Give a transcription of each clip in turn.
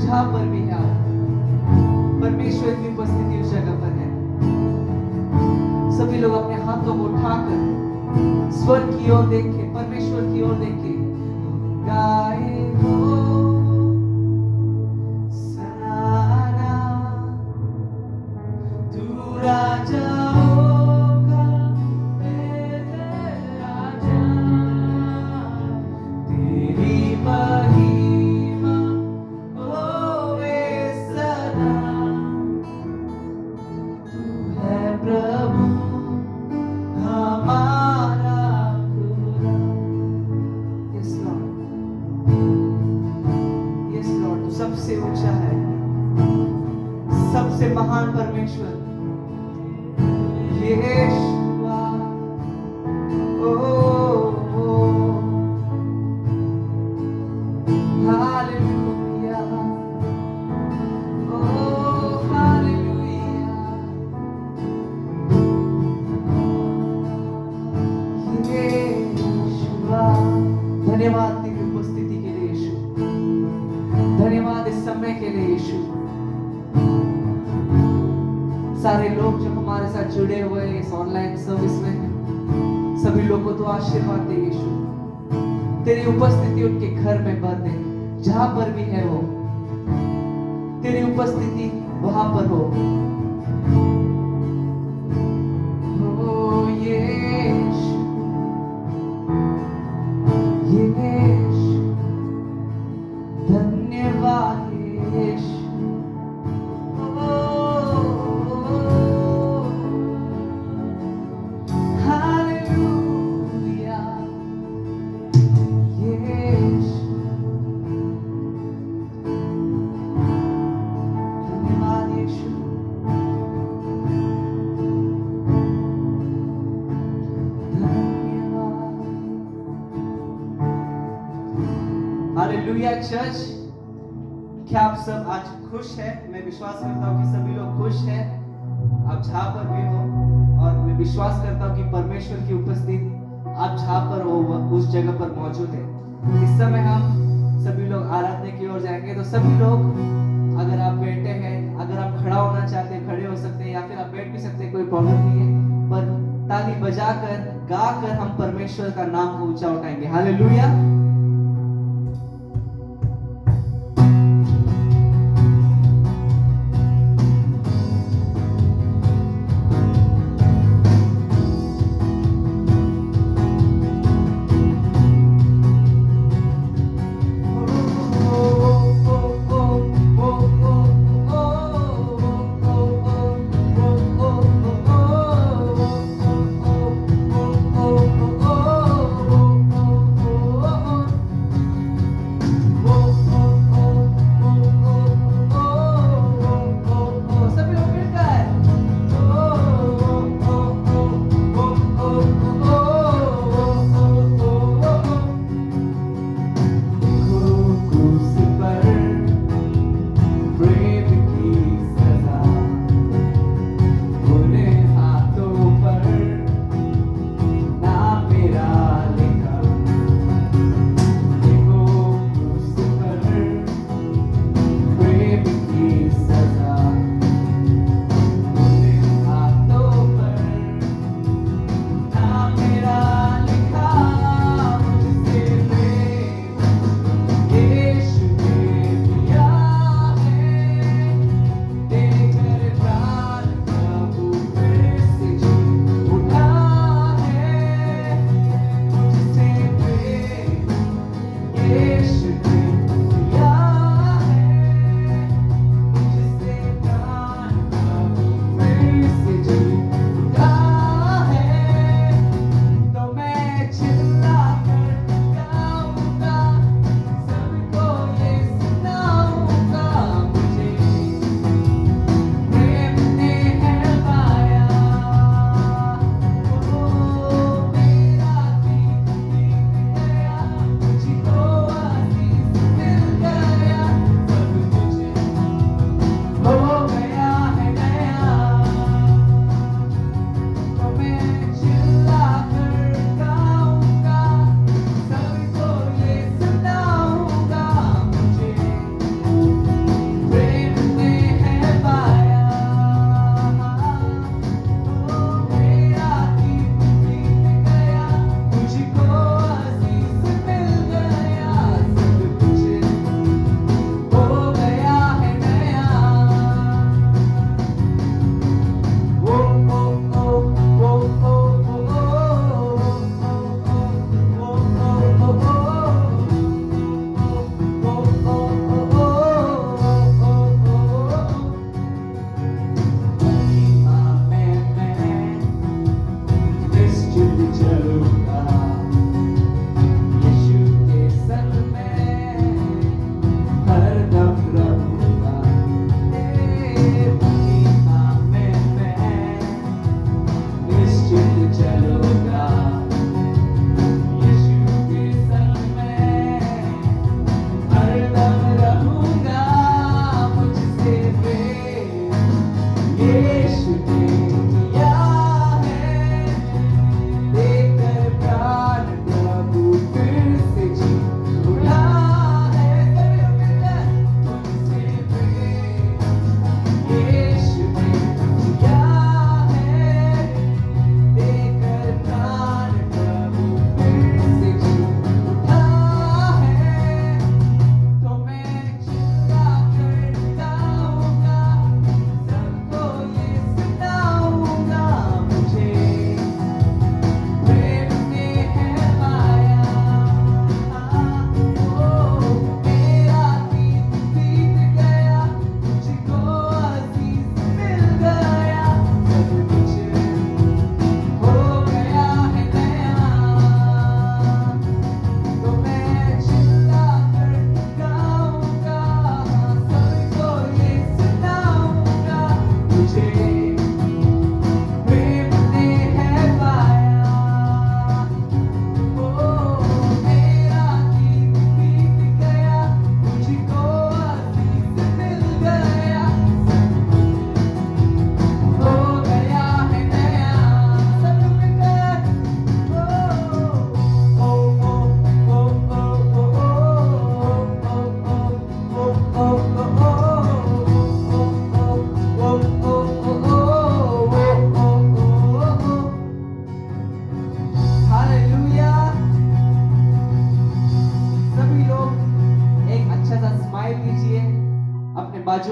जहां पर भी है परमेश्वर की उपस्थिति उस जगह पर है। सभी लोग अपने हाथों को उठाकर स्वर्ग की ओर देख के, परमेश्वर की ओर देख के गाए हो सनारा, तू राजा होगा मेरे राजा, तेरी महिमा होवे सदा, तू है प्रभु हमारा खुदा। यस लॉर्ड, यस लॉर्ड, तू सबसे ऊंचा है, सबसे महान परमेश्वर यहोवा। ओ हालेलुया, ओ हालेलुया, यहोवा। धन्यवाद तेरी उपस्थिति के लिए यीशु, धन्यवाद इस समय के लिए यीशु। सारे लोग जो हमारे साथ जुड़े हुए हैं इस ऑनलाइन सर्विस में, सभी लोगों को तो आशीर्वाद दे यीशु, तेरी उपस्थिति उनके घर में भर दे, जहां पर भी है वो, तेरी उपस्थिति वहां पर हो। ओ यीशु, यीशु, धन्यवाद यीशु। हालेलुया चर्च, क्या आप सब आज खुश हैं? मैं विश्वास करता हूँ कि सभी लोग खुश हैं, आप जहाँ पर भी हो, और मैं विश्वास करता हूँ कि परमेश्वर की उपस्थिति आप जहाँ पर हो उस जगह पर मौजूद है। इस समय हम सभी लोग आराधना की ओर जाएंगे, तो सभी लोग, अगर आप बैठे हैं, अगर आप खड़ा होना चाहते हैं खड़े हो सकते हैं, या फिर आप बैठ भी सकते हैं, कोई प्रॉब्लम नहीं है, पर ताली बजाकर गाकर हम परमेश्वर का नाम को ऊंचा उठाएंगे। हालेलुया।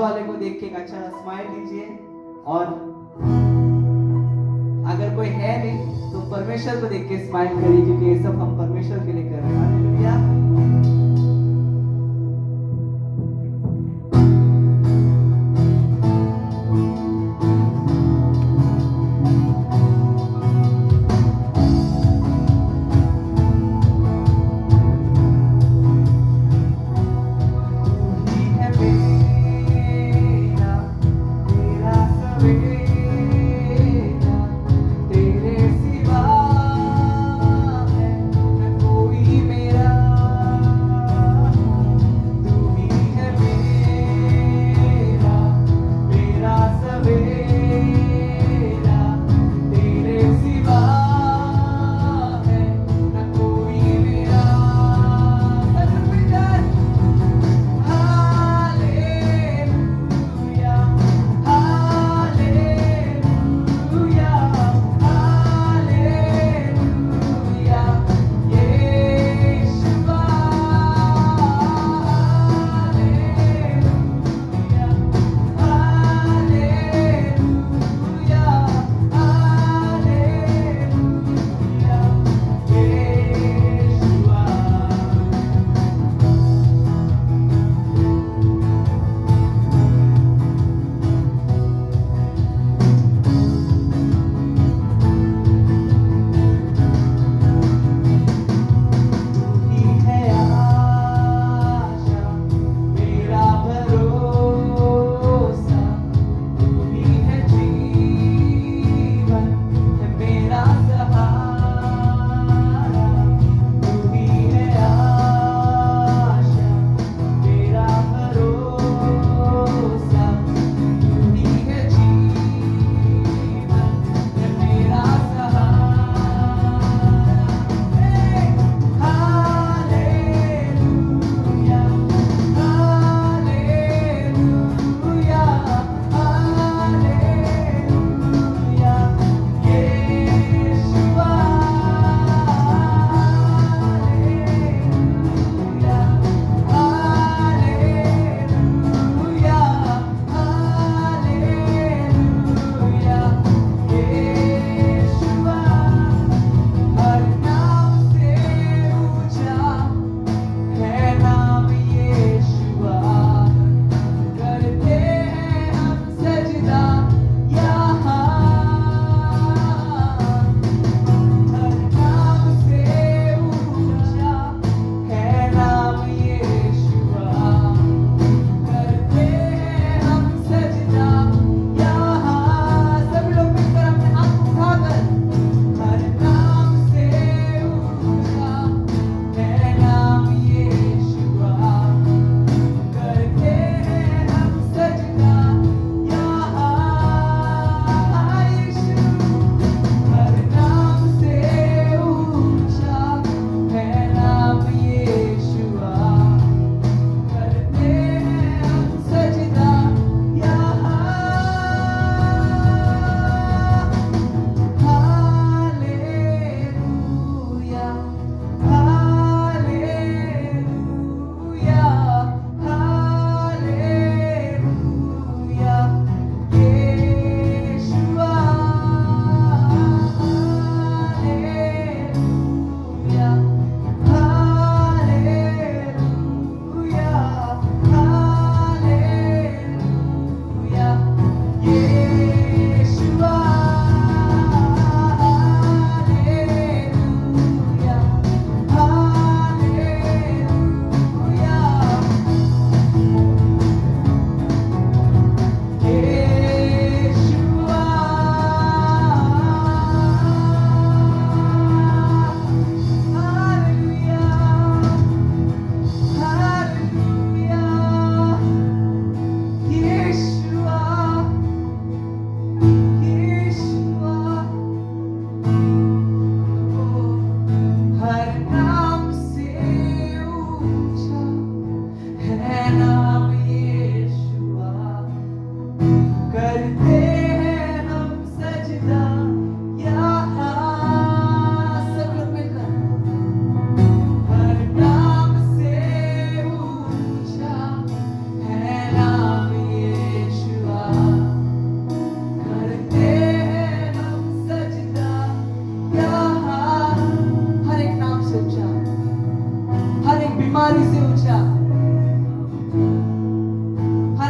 वाले को देख के एक अच्छा स्माइल दीजिए। और अगर कोई है नहीं तो परमेश्वर को देख के स्माइल करिए, क्योंकि ये सब हम परमेश्वर के लिए कर रहे हैं। हालेलुया। तेरे सिवा है न कोई मेरा।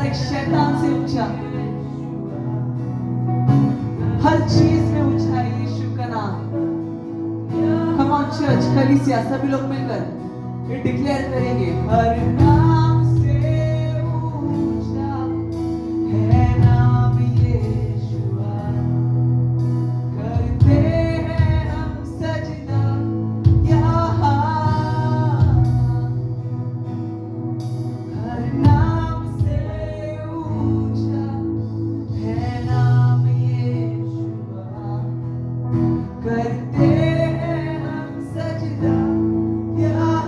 एक शैतान से ऊंचा, हर चीज में ऊंचा है यीशु का नाम। कम ऑन चर्च, कलीसिया, सभी लोग मिलकर ये डिक्लेयर करेंगे, हर नाम से ऊंचा है नाम यीशुआ, करते हैं हम सजदा यहाँ। हर नाम से ऊंचा है नाम यीशुआ, करते हैं हम सजदा यहाँ।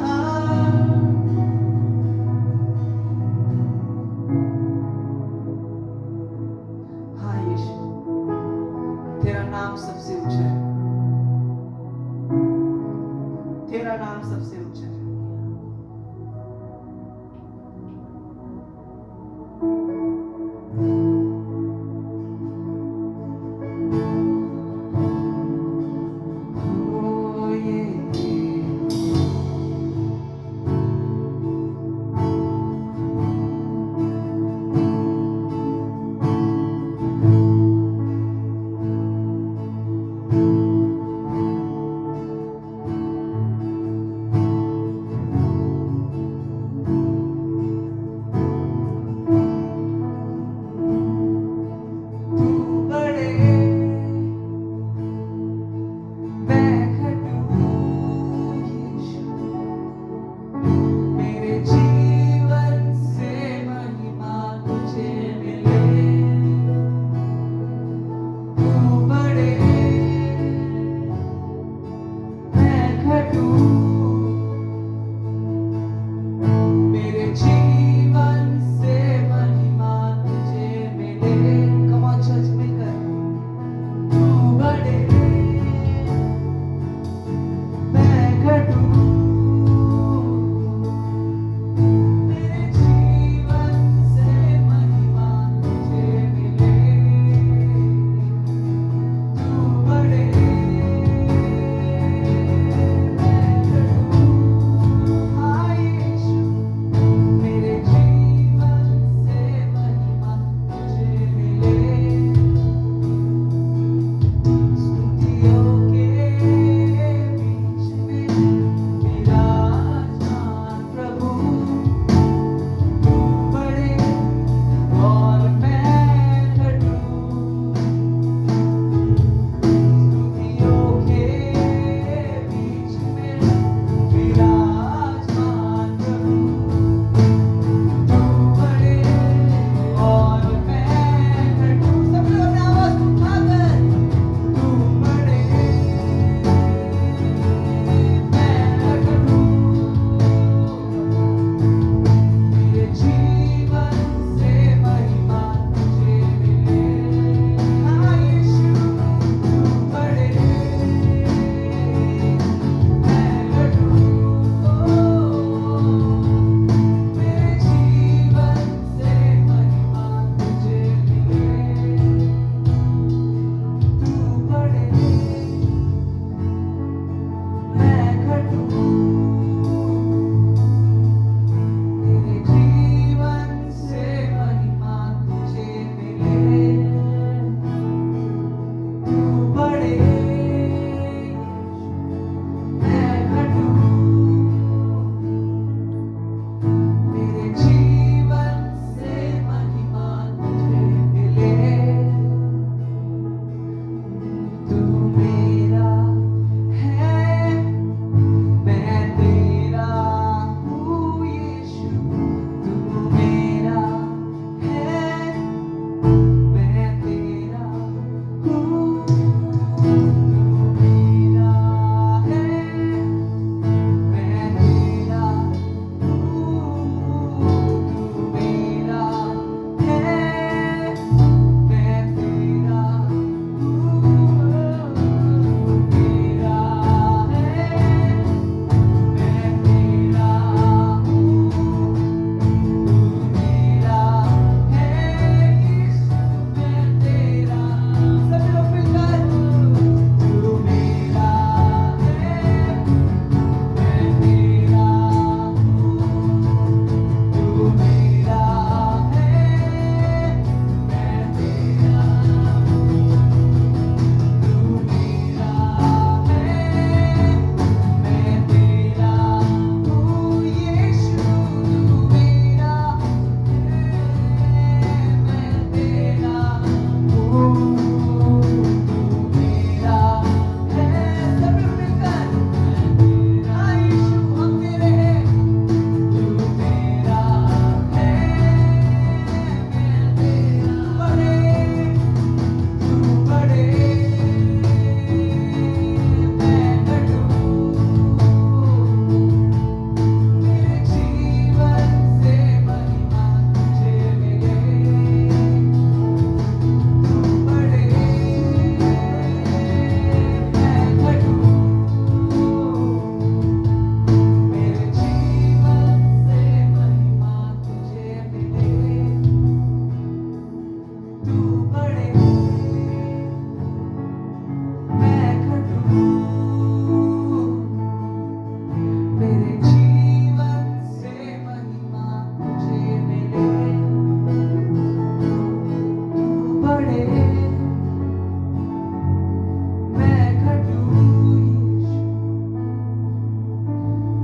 मैं घटूं यीशु,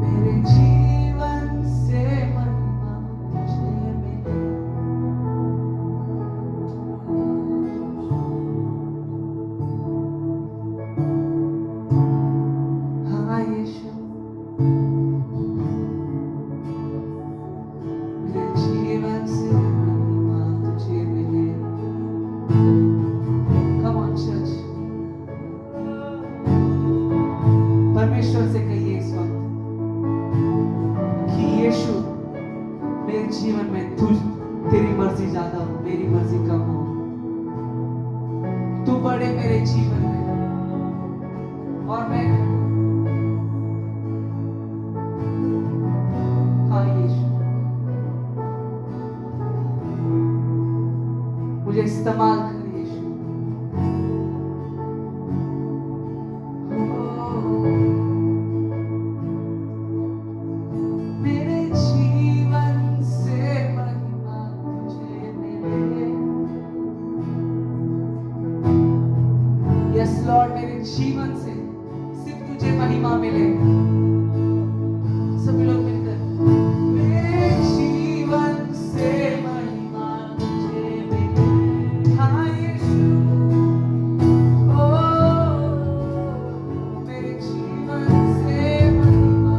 मेरे जीवन से महिमा तुझे मिले। हाँ यीशु, मेरे जीवन से महिमा तुझे मिले। Come on church, परमेश्वर से कहिए इस वक्त कि यीशु मेरे जीवन में तेरी मर्जी ज्यादा हो, मेरी मर्जी कम हो। तू बढ़े मेरे जीवन में और मैं हाँ यीशु, मुझे इस्तेमाल कर यीशु। मेरे जीवन से महिमा तुझे मिले। यस लॉर्ड, मेरे जीवन से सिर्फ तुझे महिमा मिले। सभी लोग मिलकर मेरे जीवन से महिमा तुझे मिले। हाँ यीशु, ओ मेरे जीवन से महिमा।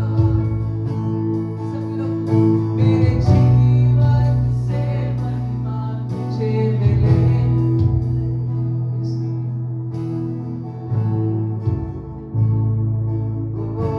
सभी लोग मेरे जीवन से महिमा तुझे मिले। ओ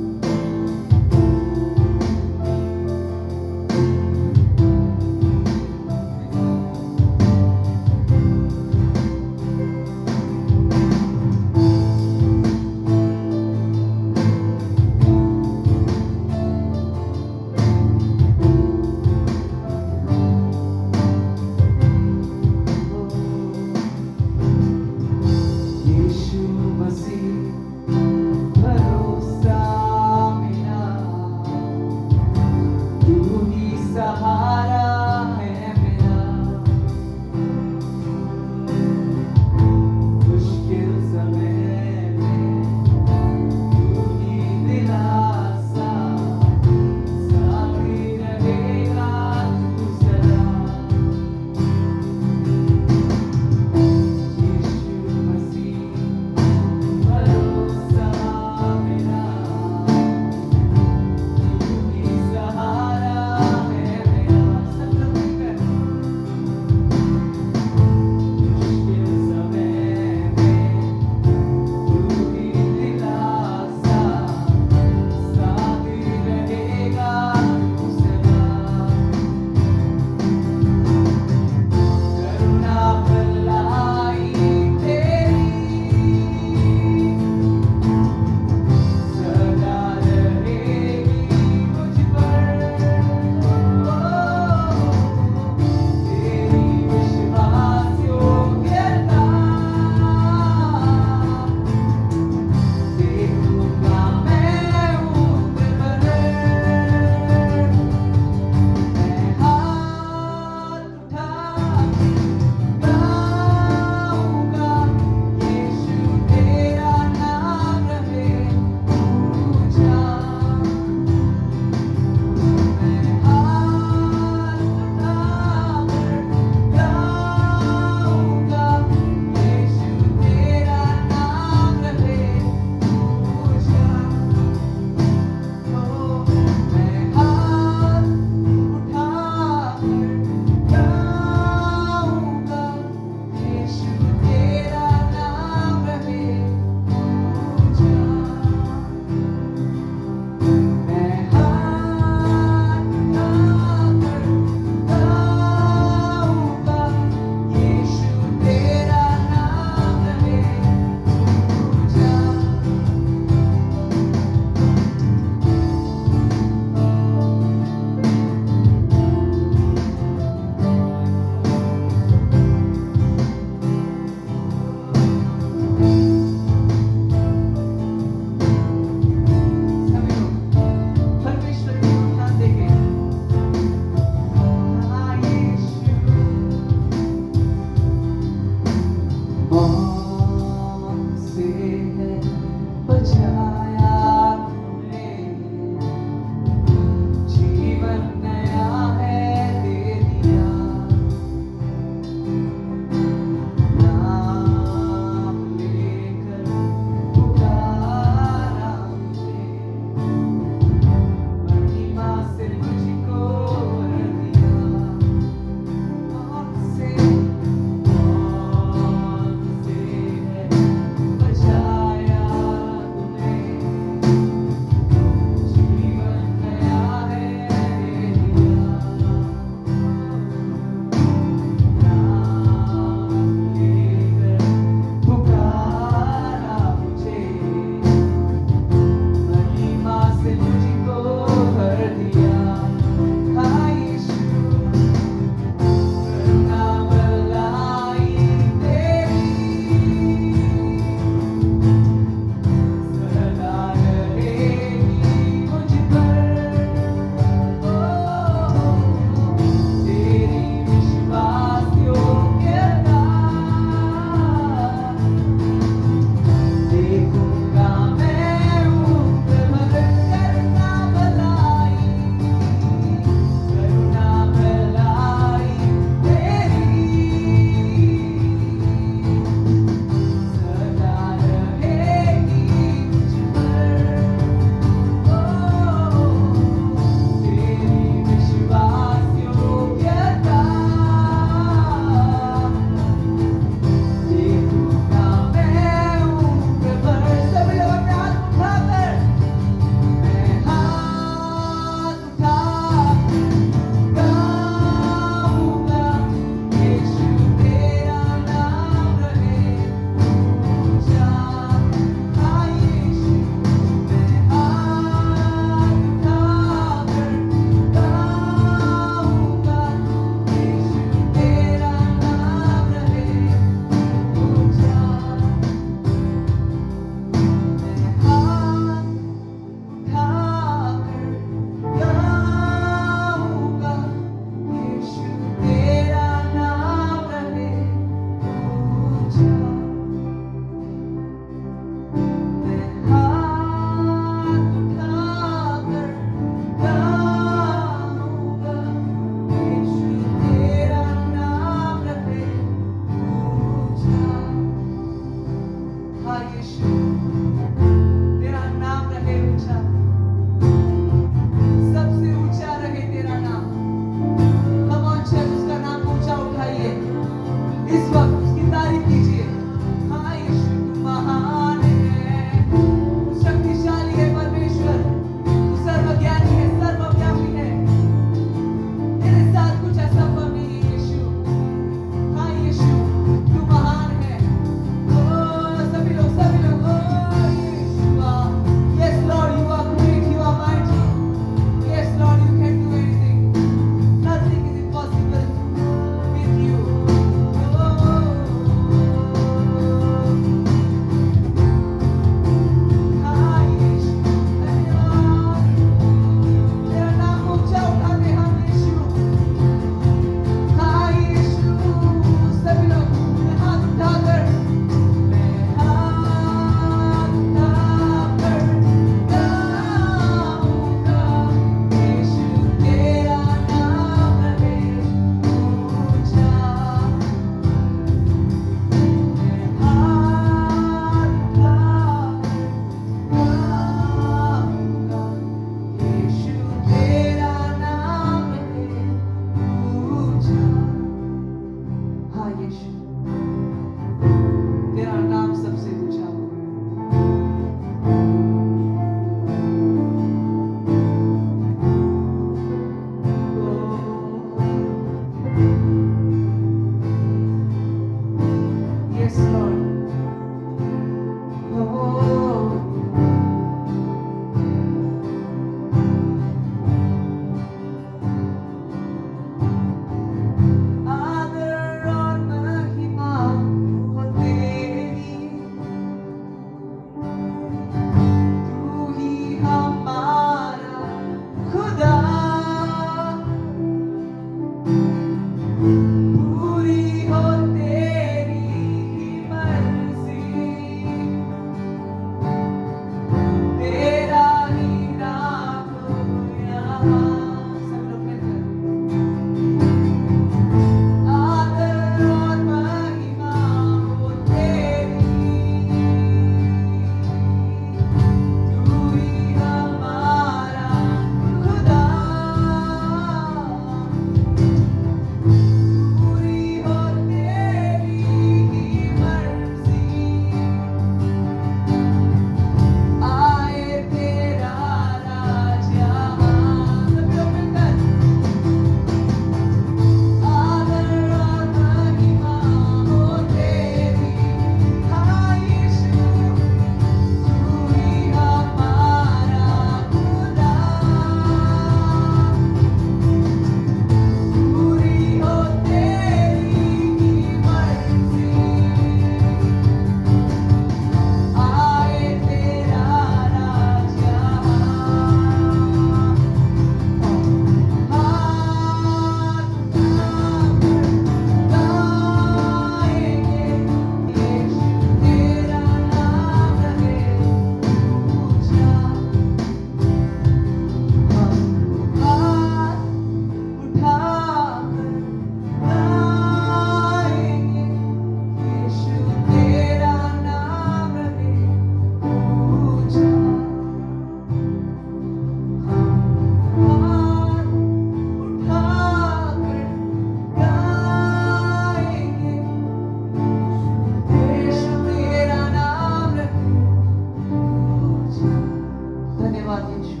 यीशु,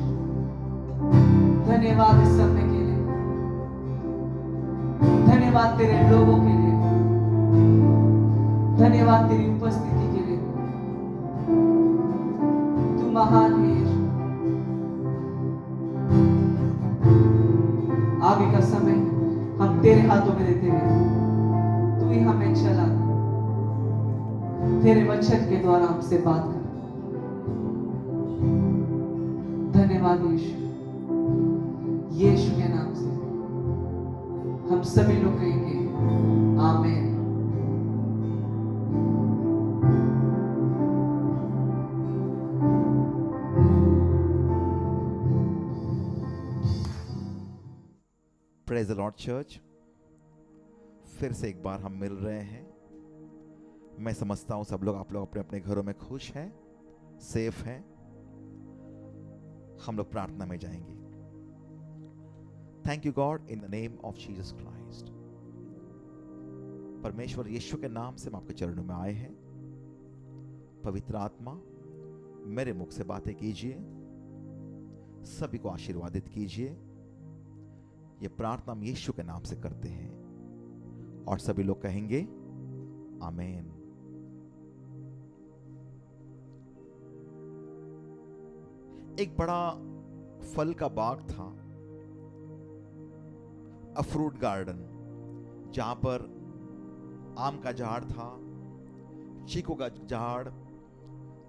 धन्यवाद इस समय के लिए, धन्यवाद तेरे लोगों के लिए, धन्यवाद तेरी उपस्थिति के लिए। तू महान है यीशु। आगे का समय हम तेरे हाथों में देते हैं, तू ही हमें चला, तेरे वचन के द्वारा हमसे बात कर। धन्यवाद यीशु, यीशु के नाम से हम सभी लोग कहेंगे आमीन। प्रेज द लॉर्ड चर्च, फिर से एक बार हम मिल रहे हैं। मैं समझता हूं सब लोग, आप लोग अपने अपने घरों में खुश हैं, सेफ हैं। हम लोग प्रार्थना में जाएंगे। Thank you God in the name of Jesus Christ. परमेश्वर यीशु के नाम से हम आपके चरणों में आए हैं। पवित्र आत्मा मेरे मुख से बातें कीजिए, सभी को आशीर्वादित कीजिए। ये प्रार्थना हम यीशु के नाम से करते हैं और सभी लोग कहेंगे आमीन। एक बड़ा फल का बाग था, अ फ्रूट गार्डन, जहां पर आम का झाड़ था, चीकू का झाड़,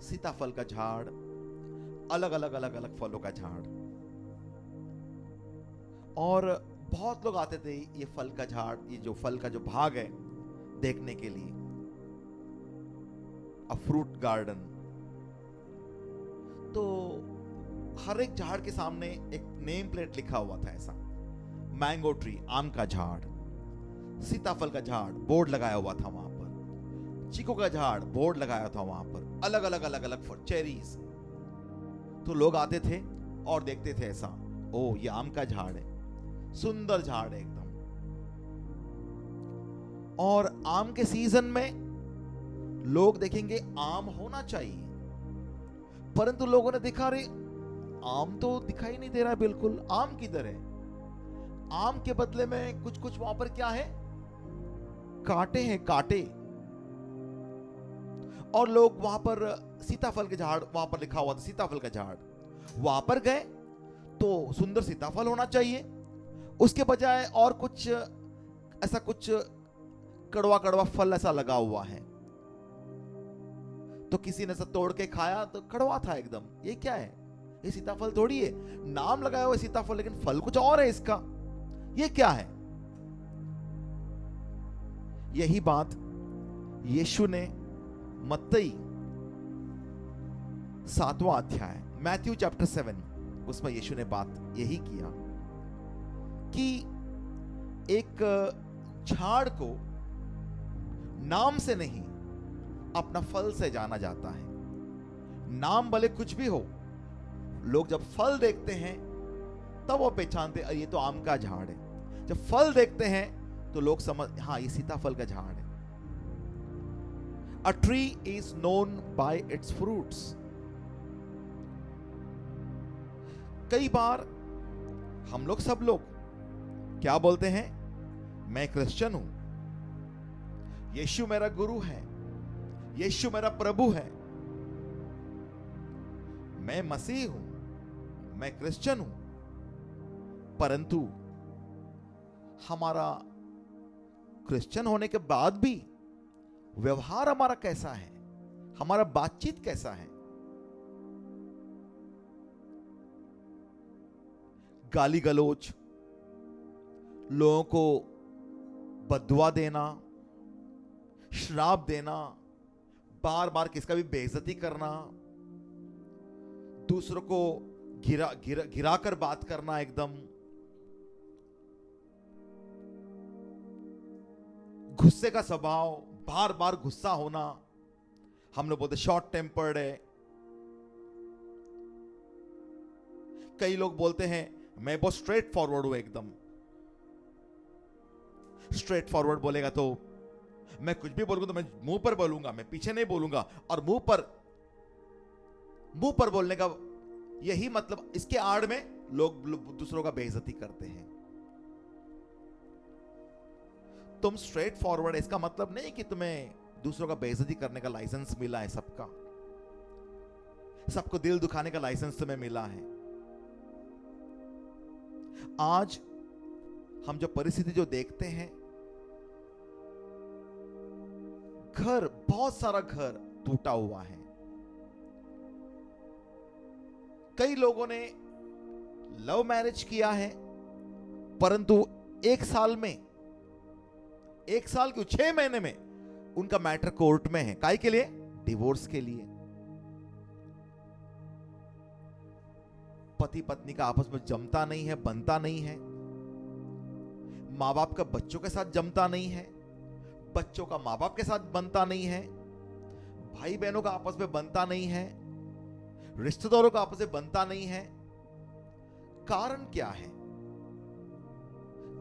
सीताफल का झाड़, अलग अलग फलों का झाड़। और बहुत लोग आते थे ये फल का झाड़, ये जो फल का जो भाग है, देखने के लिए। A fruit garden. तो हर एक झाड़ के सामने एक नेम प्लेट लिखा हुआ था ऐसा, मैंगो ट्री, आम का झाड़, सीताफल का झाड़, बोर्ड लगाया हुआ था वहां पर, चीकू का झाड़, बोर्ड लगाया था वहां पर, अलग अलग चेरीज। तो लोग आते थे और देखते थे ऐसा, ओ ये आम का झाड़ है, सुंदर झाड़ है एकदम। और आम के सीजन में लोग देखेंगे आम होना चाहिए, परंतु लोगों ने देखा रे आम तो दिखाई नहीं दे रहा है, बिल्कुल आम किधर है। आम के बदले में कुछ कुछ वहां पर क्या है, कांटे हैं, कांटे। और लोग वहां पर सीताफल के झाड़, वहां पर लिखा हुआ था सीताफल का झाड़, वहां पर गए तो सुंदर सीताफल होना चाहिए, उसके बजाय और कुछ ऐसा, कुछ कड़वा कड़वा फल ऐसा लगा हुआ है। तो किसी ने तोड़ के खाया तो कड़वा था एकदम, ये क्या है, ये सीताफल थोड़ी है, नाम लगाया हुआ सीताफल लेकिन फल कुछ और है इसका, ये क्या है। यही बात यीशु ने मत्ती 7वां अध्याय, मैथ्यू चैप्टर 7, उसमें यीशु ने बात यही किया कि एक झाड़ को नाम से नहीं अपना फल से जाना जाता है। नाम भले कुछ भी हो, लोग जब फल देखते हैं तब वो पहचानते ये तो आम का झाड़ है। जब फल देखते हैं तो लोग समझ, हाँ ये सीताफल का झाड़ है। A tree is known by its fruits. कई बार हम लोग, सब लोग क्या बोलते हैं, मैं क्रिश्चियन हूं, यीशु मेरा गुरु है, यीशु मेरा प्रभु है, मैं मसीह हूं, मैं क्रिश्चियन हूं, परंतु हमारा क्रिश्चियन होने के बाद भी व्यवहार हमारा कैसा है, हमारा बातचीत कैसा है। गाली गलोच, लोगों को बद्दुआ देना, श्राप देना, बार बार किसका भी बेइज्जती करना, दूसरों को गिरा कर बात करना, एकदम गुस्से का स्वभाव, बार बार गुस्सा होना। हम लोग बोलते शॉर्ट टेम्पर्ड है। कई लोग बोलते हैं मैं बहुत स्ट्रेट फॉरवर्ड हूं, एकदम स्ट्रेट फॉरवर्ड बोलेगा तो मैं कुछ भी बोलूंगा तो मैं मुंह पर बोलूंगा, मैं पीछे नहीं बोलूंगा। और मुंह पर बोलने का यही मतलब, इसके आड़ में लोग दूसरों का बेइज्जती करते हैं। तुम स्ट्रेट फॉरवर्ड, इसका मतलब नहीं कि तुम्हें दूसरों का बेइज्जती करने का लाइसेंस मिला है, सबको दिल दुखाने का लाइसेंस तुम्हें मिला है। आज हम जो परिस्थिति जो देखते हैं, घर, बहुत सारा घर टूटा हुआ है। कई लोगों ने लव मैरिज किया है, परंतु 1 साल में, 1 साल क्यों, 6 महीने में उनका मैटर कोर्ट में है। काहे के लिए? डिवोर्स के लिए। पति पत्नी का आपस में जमता नहीं है, बनता नहीं है। मां बाप का बच्चों के साथ जमता नहीं है, बच्चों का मां बाप के साथ बनता नहीं है, भाई बहनों का आपस में बनता नहीं है, रिश्तेदारों का आपस में बनता नहीं है। कारण क्या है?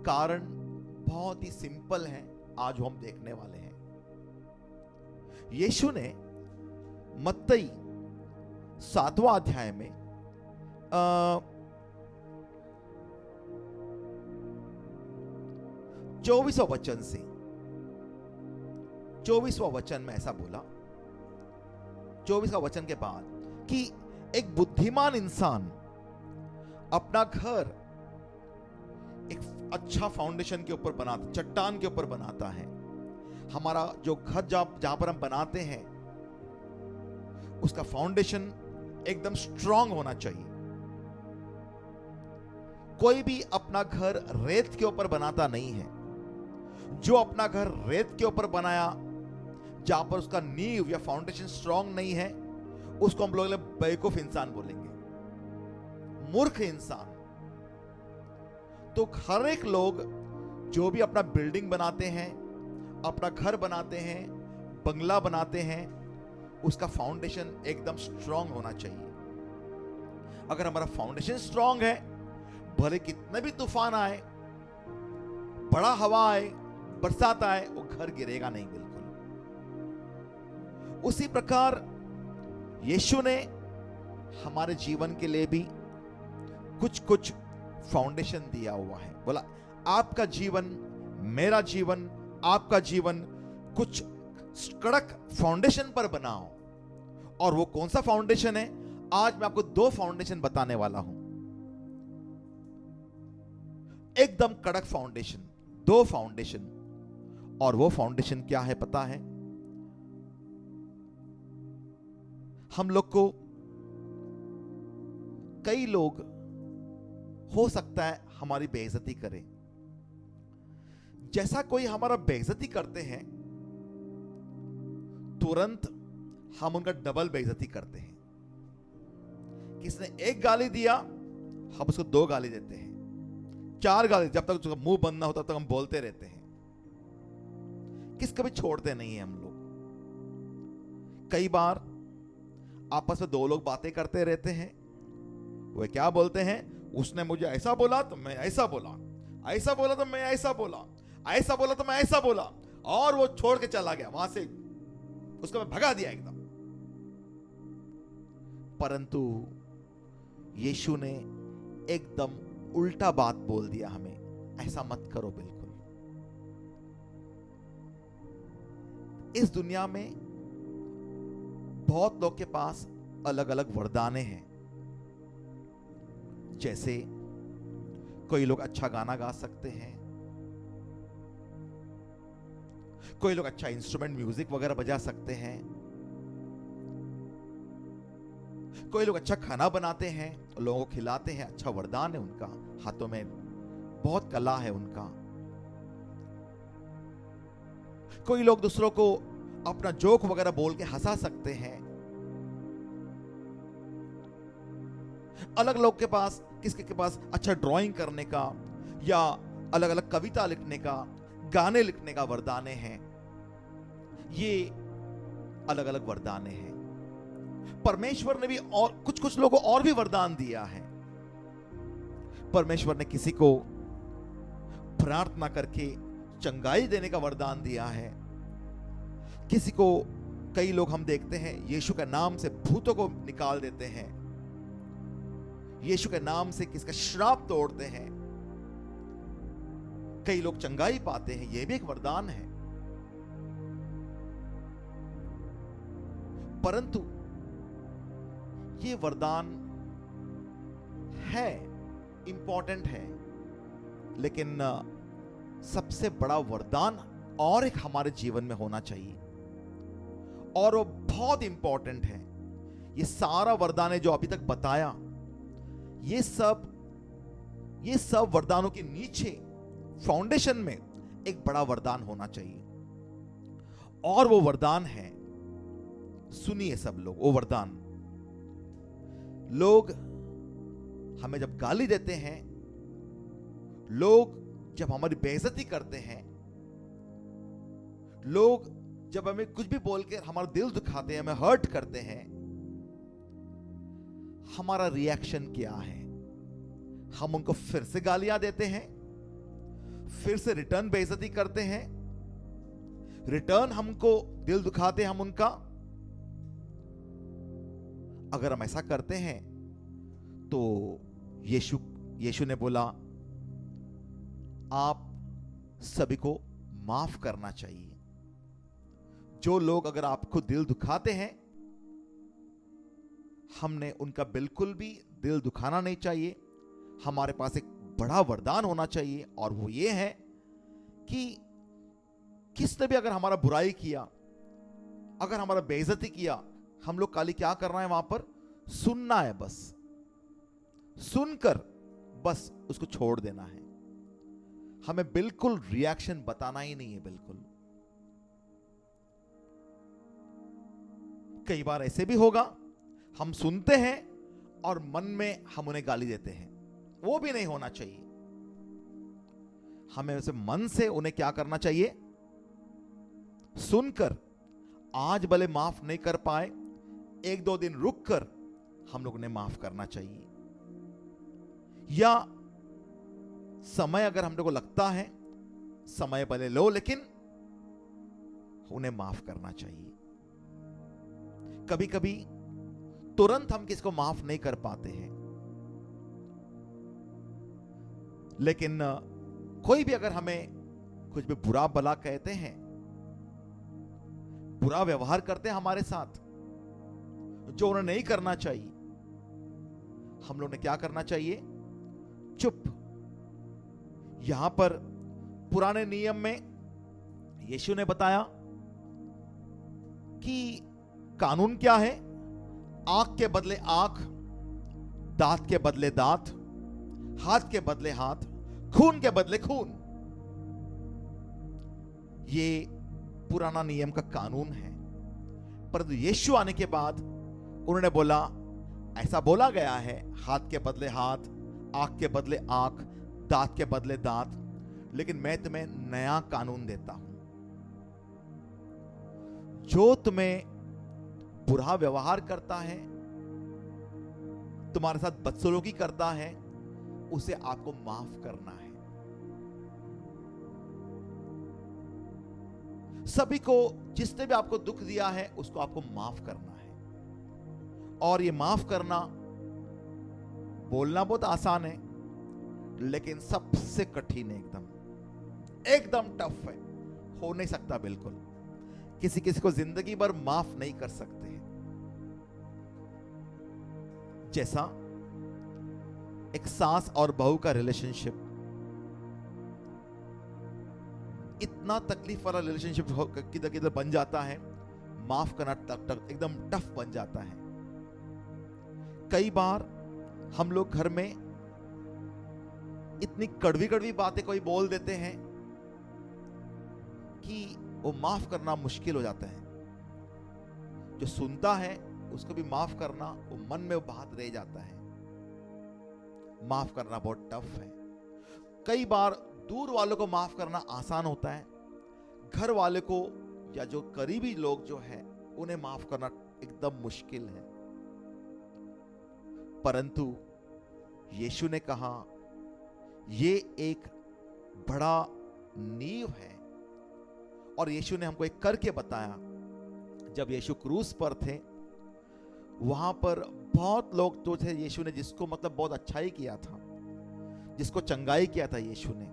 कारण बहुत ही सिंपल है, आज हम देखने वाले हैं। यीशु ने मत्ती 7वां अध्याय में 24वां वचन से, 24वां वचन में ऐसा बोला, 24वां वचन के बाद, कि एक बुद्धिमान इंसान अपना घर एक अच्छा फाउंडेशन के ऊपर बनाता, चट्टान के ऊपर बनाता है। हमारा जो घर जहां पर हम बनाते हैं, उसका फाउंडेशन एकदम स्ट्रांग होना चाहिए। कोई भी अपना घर रेत के ऊपर बनाता नहीं है। जो अपना घर रेत के ऊपर बनाया, जहां पर उसका नींव या फाउंडेशन स्ट्रांग नहीं है, उसको हम लोग बेवकूफ इंसान बोलेंगे, मूर्ख इंसान। तो हर एक लोग जो भी अपना बिल्डिंग बनाते हैं, अपना घर बनाते हैं, बंगला बनाते हैं, उसका फाउंडेशन एकदम स्ट्रांग होना चाहिए। अगर हमारा फाउंडेशन स्ट्रांग है, भले कितने भी तूफान आए, बड़ा हवा आए, बरसात आए, वो घर गिरेगा नहीं बिल्कुल। उसी प्रकार यीशु ने हमारे जीवन के लिए भी कुछ फाउंडेशन दिया हुआ है। बोला, आपका जीवन, मेरा जीवन, आपका जीवन कुछ कड़क फाउंडेशन पर बनाओ। और वो कौन सा फाउंडेशन है? आज मैं आपको 2 फाउंडेशन बताने वाला हूं, एकदम कड़क फाउंडेशन, 2 फाउंडेशन। और वो फाउंडेशन क्या है पता है? हम लोग को, कई लोग हो सकता है हमारी बेइज्जती करें। जैसा कोई हमारा बेइज्जती करते हैं, तुरंत हम उनका डबल बेइज्जती करते हैं। किसने 1 गाली दिया, हम उसको 2 गाली देते हैं, 4 गाली, जब तक उसका मुंह बंद ना होता तब तक हम बोलते रहते हैं। किसको भी छोड़ते नहीं है हम लोग। कई बार आपस में 2 लोग बातें करते रहते हैं, वे क्या बोलते हैं? उसने मुझे ऐसा बोला तो मैं ऐसा बोला, ऐसा बोला तो मैं ऐसा बोला, ऐसा बोला तो मैं ऐसा बोला, और वो छोड़ के चला गया, वहां से उसको मैं भगा दिया एकदम। परंतु यीशु ने एकदम उल्टा बात बोल दिया हमें, ऐसा मत करो बिल्कुल। इस दुनिया में बहुत लोग के पास अलग अलग वरदाने हैं। जैसे कोई लोग अच्छा गाना गा सकते हैं, कोई लोग अच्छा इंस्ट्रूमेंट म्यूजिक वगैरह बजा सकते हैं, कोई लोग अच्छा खाना बनाते हैं, लोगों को खिलाते हैं, अच्छा वरदान है उनका, हाथों में बहुत कला है उनका। कोई लोग दूसरों को अपना जोक वगैरह बोल के हंसा सकते हैं। अलग लोग के पास, किसके के पास अच्छा ड्राइंग करने का या अलग अलग कविता लिखने का, गाने लिखने का वरदाने हैं। ये अलग अलग वरदाने हैं। परमेश्वर ने भी और कुछ लोगों को और भी वरदान दिया है। परमेश्वर ने किसी को प्रार्थना करके चंगाई देने का वरदान दिया है। किसी को, कई लोग हम देखते हैं यीशु के नाम से भूतों को निकाल देते हैं। यीशु के नाम से किसका श्राप तोड़ते हैं, कई लोग चंगाई पाते हैं, यह भी एक वरदान है। परंतु ये वरदान है, इंपॉर्टेंट है, लेकिन सबसे बड़ा वरदान और एक हमारे जीवन में होना चाहिए, और वो बहुत इंपॉर्टेंट है। ये सारा वरदान है जो अभी तक बताया, ये सब वरदानों के नीचे फाउंडेशन में एक बड़ा वरदान होना चाहिए, और वो वरदान है, सुनिए सब लोग, वो वरदान, लोग हमें जब गाली देते हैं, लोग जब हमारी बेइज्जती करते हैं, लोग जब हमें कुछ भी बोल के हमारा दिल दुखाते हैं, हमें हर्ट करते हैं, हमारा रिएक्शन क्या है? हम उनको फिर से गालियां देते हैं, फिर से रिटर्न बेइज्जती करते हैं, रिटर्न हमको दिल दुखाते हैं हम उनका। अगर हम ऐसा करते हैं तो यीशु ने बोला आप सभी को माफ करना चाहिए। जो लोग अगर आपको दिल दुखाते हैं, हमने उनका बिल्कुल भी दिल दुखाना नहीं चाहिए। हमारे पास एक बड़ा वरदान होना चाहिए, और वो ये है कि किसने भी अगर हमारा बुराई किया, अगर हमारा बेइज्जती किया, हम लोग खाली क्या करना है? वहां पर सुनना है, बस सुनकर बस उसको छोड़ देना है। हमें बिल्कुल रिएक्शन बताना ही नहीं है, बिल्कुल। कई बार ऐसे भी होगा, हम सुनते हैं और मन में हम उन्हें गाली देते हैं, वो भी नहीं होना चाहिए। हमें उसे मन से उन्हें क्या करना चाहिए? सुनकर, आज भले माफ नहीं कर पाए, एक दो दिन रुक कर हम लोग उन्हें माफ करना चाहिए। या समय अगर हम लोग को लगता है, समय भले लो, लेकिन उन्हें माफ करना चाहिए। कभी कभी तुरंत हम किसको माफ नहीं कर पाते हैं, लेकिन कोई भी अगर हमें कुछ भी बुरा भला कहते हैं, बुरा व्यवहार करते हैं हमारे साथ, जो उन्हें नहीं करना चाहिए, हम लोग ने क्या करना चाहिए? चुप। यहां पर पुराने नियम में यीशु ने बताया कि कानून क्या है? आंख के बदले आंख, दांत के बदले दांत, हाथ के बदले हाथ, खून के बदले खून। ये पुराना नियम का कानून है। परंतु यीशु आने के बाद उन्होंने बोला, ऐसा बोला गया है, हाथ के बदले हाथ, आंख के बदले आंख, दांत के बदले दांत, लेकिन मैं तुम्हें नया कानून देता हूं। जो तुम्हें बुरा व्यवहार करता है, तुम्हारे साथ बदसलूकी करता है, उसे आपको माफ करना है। सभी को, जिसने भी आपको दुख दिया है, उसको आपको माफ करना है। और ये माफ करना बोलना बहुत आसान है, लेकिन सबसे कठिन है, एकदम टफ है, हो नहीं सकता बिल्कुल। किसी किसी को जिंदगी भर माफ नहीं कर सकते हैं। जैसा एक सास और बहू का रिलेशनशिप, इतना तकलीफ वाला रिलेशनशिप किधर किधर बन जाता है, माफ करना एकदम टफ बन जाता है। कई बार हम लोग घर में इतनी कड़वी कड़वी बातें कोई बोल देते हैं कि वो माफ करना मुश्किल हो जाता है। जो सुनता है उसको भी माफ करना, वो मन में वो बात रह जाता है। माफ करना बहुत टफ है। कई बार दूर वालों को माफ करना आसान होता है, घर वाले को या जो करीबी लोग जो है उन्हें माफ करना एकदम मुश्किल है। परंतु यीशु ने कहा, ये एक बड़ा नींव है, और यीशु ने हमको एक करके बताया। जब यीशु क्रूस पर थे, वहां पर बहुत लोग तो थे यीशु ने जिसको मतलब बहुत अच्छाई किया था, जिसको चंगाई किया था यीशु ने,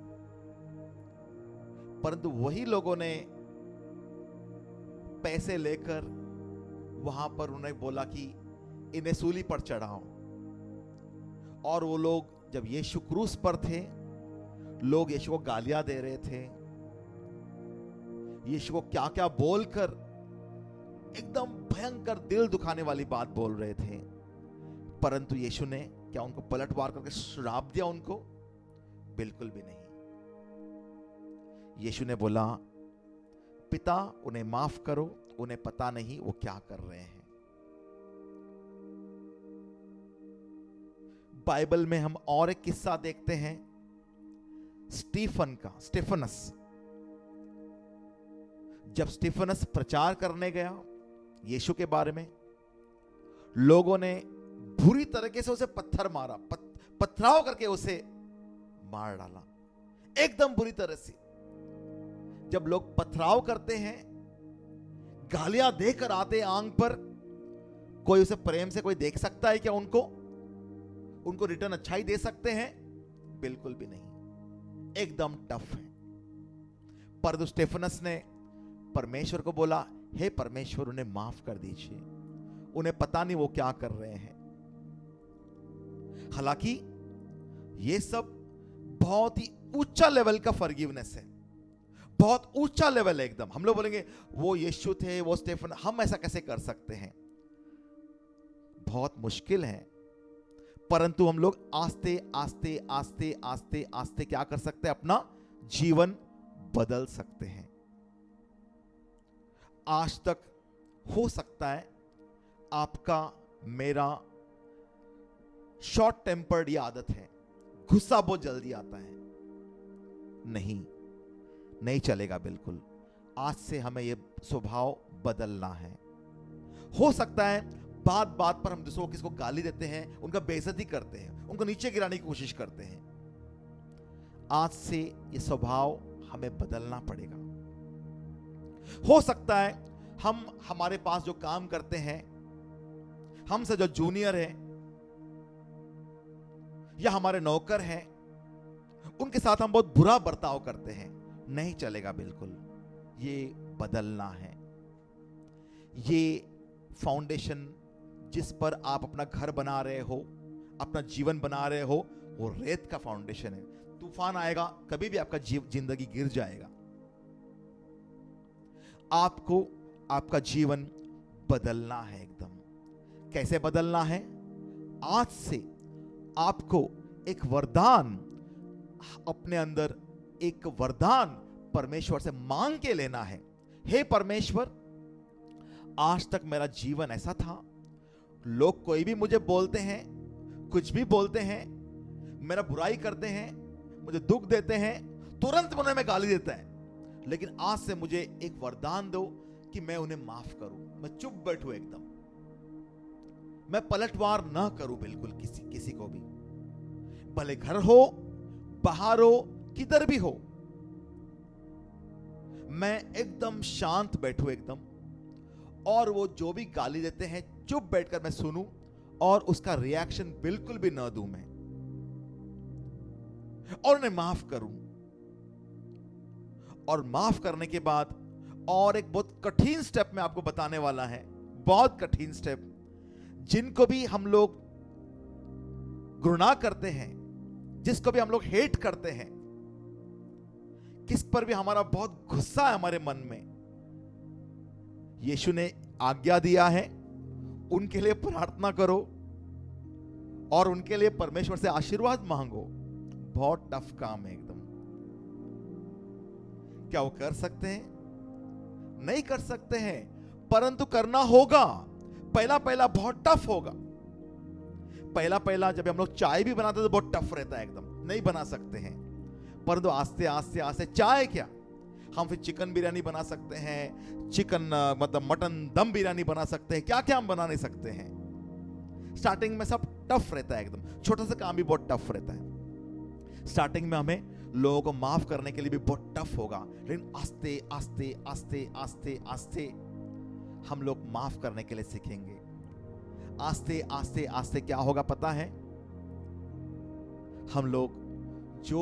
परंतु वही लोगों ने पैसे लेकर वहां पर उन्हें बोला कि इन्हें सूली पर चढ़ाओ। और वो लोग जब यीशु क्रूस पर थे, लोग यीशु को गालियां दे रहे थे, यीशु को क्या क्या बोलकर एकदम भयंकर दिल दुखाने वाली बात बोल रहे थे। परंतु यीशु ने क्या उनको पलटवार करके श्राप दिया? उनको बिल्कुल भी नहीं। यीशु ने बोला, पिता उन्हें माफ करो, उन्हें पता नहीं वो क्या कर रहे हैं। बाइबल में हम और एक किस्सा देखते हैं स्टीफनस। जब स्टीफनस प्रचार करने गया यीशु के बारे में, लोगों ने बुरी तरीके से उसे पत्थर मारा, पथराव करके उसे मार डाला, एकदम बुरी तरह से। जब लोग पथराव करते हैं, गालियां देकर आते आंख पर, कोई उसे प्रेम से कोई देख सकता है क्या? उनको रिटर्न अच्छाई दे सकते हैं? बिल्कुल भी नहीं, एकदम टफ है। पर स्टेफनस ने परमेश्वर को बोला, हे परमेश्वर उन्हें माफ कर दीजिए, उन्हें पता नहीं वो क्या कर रहे हैं। हालांकि ये सब बहुत ही ऊंचा लेवल का फॉरगिवनेस है, बहुत ऊंचा लेवल है एकदम। हम लोग बोलेंगे वो यीशु थे, वो स्टेफन, हम ऐसा कैसे कर सकते हैं? बहुत मुश्किल है। परंतु हम लोग आस्ते आस्ते आस्ते आस्ते आस्ते क्या कर सकते हैं? अपना जीवन बदल सकते हैं। आज तक हो सकता है आपका मेरा शॉर्ट टेम्पर्ड ये आदत है, गुस्सा बहुत जल्दी आता है। नहीं चलेगा बिल्कुल। आज से हमें यह स्वभाव बदलना है। हो सकता है बात बात पर हम दूसरों को किसको गाली देते हैं, उनका बेइज्जती करते हैं, उनको नीचे गिराने की कोशिश करते हैं। आज से यह स्वभाव हमें बदलना पड़ेगा। हो सकता है हमारे पास जो काम करते हैं, हमसे जो जूनियर है या हमारे नौकर हैं, उनके साथ हम बहुत बुरा बर्ताव करते हैं। नहीं चलेगा बिल्कुल, ये बदलना है। ये फाउंडेशन जिस पर आप अपना घर बना रहे हो, अपना जीवन बना रहे हो, वो रेत का फाउंडेशन है। तूफान आएगा, कभी भी आपका जिंदगी गिर जाएगा। आपको आपका जीवन बदलना है एकदम। कैसे बदलना है? आज से आपको एक वरदान अपने अंदर, एक वरदान परमेश्वर से मांग के लेना है। हे परमेश्वर, आज तक मेरा जीवन ऐसा था, लोग कोई भी मुझे बोलते हैं, कुछ भी बोलते हैं, मेरा बुराई करते हैं, मुझे दुख देते हैं, तुरंत मुझे में गाली देता है। लेकिन आज से मुझे एक वरदान दो कि मैं उन्हें माफ करूं, मैं चुप बैठूं एकदम, मैं पलटवार ना करूं बिल्कुल किसी को भी, भले घर हो, बाहर हो, किधर भी हो। मैं एकदम शांत बैठूं एकदम, और वो जो भी गाली देते हैं चुप बैठकर मैं सुनूं और उसका रिएक्शन बिल्कुल भी ना दूं मैं, और उन्हें माफ करूं। और माफ करने के बाद और एक बहुत कठिन स्टेप मैं आपको बताने वाला है, बहुत कठिन स्टेप, जिनको भी हम लोग घृणा करते हैं, जिसको भी हम लोग हेट करते हैं, किस पर भी हमारा बहुत गुस्सा है हमारे मन में, यीशु ने आज्ञा दिया है उनके लिए प्रार्थना करो और उनके लिए परमेश्वर से आशीर्वाद मांगो। बहुत टफ काम है एकदम। क्या वो कर सकते हैं? नहीं कर सकते हैं, परंतु करना होगा। पहला बहुत टफ होगा। पहला जब हम लोग चाय भी बनाते तो बहुत टफ रहता है एकदम, नहीं बना सकते हैं। परंतु आस्ते आस्ते आस्ते, चाय क्या, हम फिर चिकन बिरयानी बना सकते हैं, मटन दम बिरयानी बना सकते हैं, क्या क्या हम बना नहीं सकते हैं। स्टार्टिंग में सब टफ रहता है एकदम, छोटा सा काम भी बहुत टफ रहता है। स्टार्टिंग में हमें लोगों को माफ करने के लिए भी बहुत टफ होगा, लेकिन आस्ते आस्ते आस्ते आस्ते आस्ते हम लोग माफ करने के लिए सीखेंगे। आस्ते आस्ते आस्ते क्या होगा पता है? हम लोग जो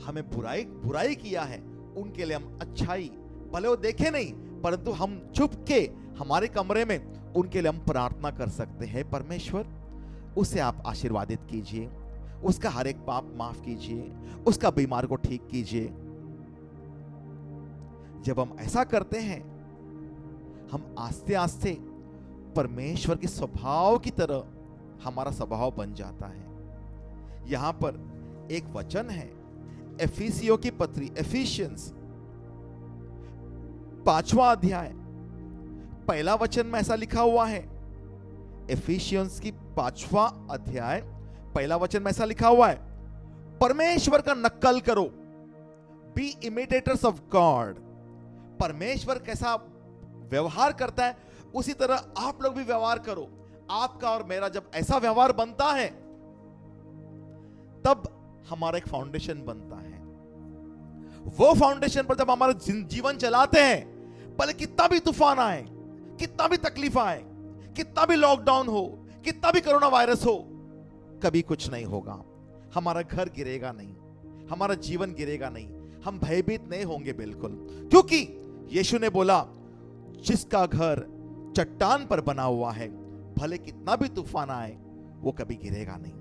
हमें बुराई किया है उनके लिए हम अच्छाई, भले वो देखे नहीं, परंतु हम चुप के हमारे कमरे में उनके लिए हम प्रार्थना कर सकते हैं। परमेश्वर, उसे आप आशीर्वादित कीजिए, उसका हर एक पाप माफ कीजिए, उसका बीमार को ठीक कीजिए। जब हम ऐसा करते हैं, हम आस्ते आस्ते परमेश्वर के स्वभाव की तरह हमारा स्वभाव बन जाता है। यहां पर एक वचन है, एफिसियों की पत्री, एफिशियंस 5वां अध्याय पहला वचन में ऐसा लिखा हुआ है। एफिशियंस की 5वां अध्याय पहला वचन में ऐसा लिखा हुआ है, परमेश्वर का नकल करो, बी इमिटेटर्स ऑफ गॉड। परमेश्वर कैसा व्यवहार करता है उसी तरह आप लोग भी व्यवहार करो। आपका और मेरा जब ऐसा व्यवहार बनता है तब हमारा एक फाउंडेशन बनता है। वो फाउंडेशन पर जब हमारा जीवन चलाते हैं, भले कितना भी तूफान आए, कितना भी तकलीफ आए, कितना भी लॉकडाउन हो, कितना भी कोरोना वायरस हो, कभी कुछ नहीं होगा। हमारा घर गिरेगा नहीं, हमारा जीवन गिरेगा नहीं, हम भयभीत नहीं होंगे बिल्कुल, क्योंकि यीशु ने बोला जिसका घर चट्टान पर बना हुआ है, भले कितना भी तूफान आए वो कभी गिरेगा नहीं।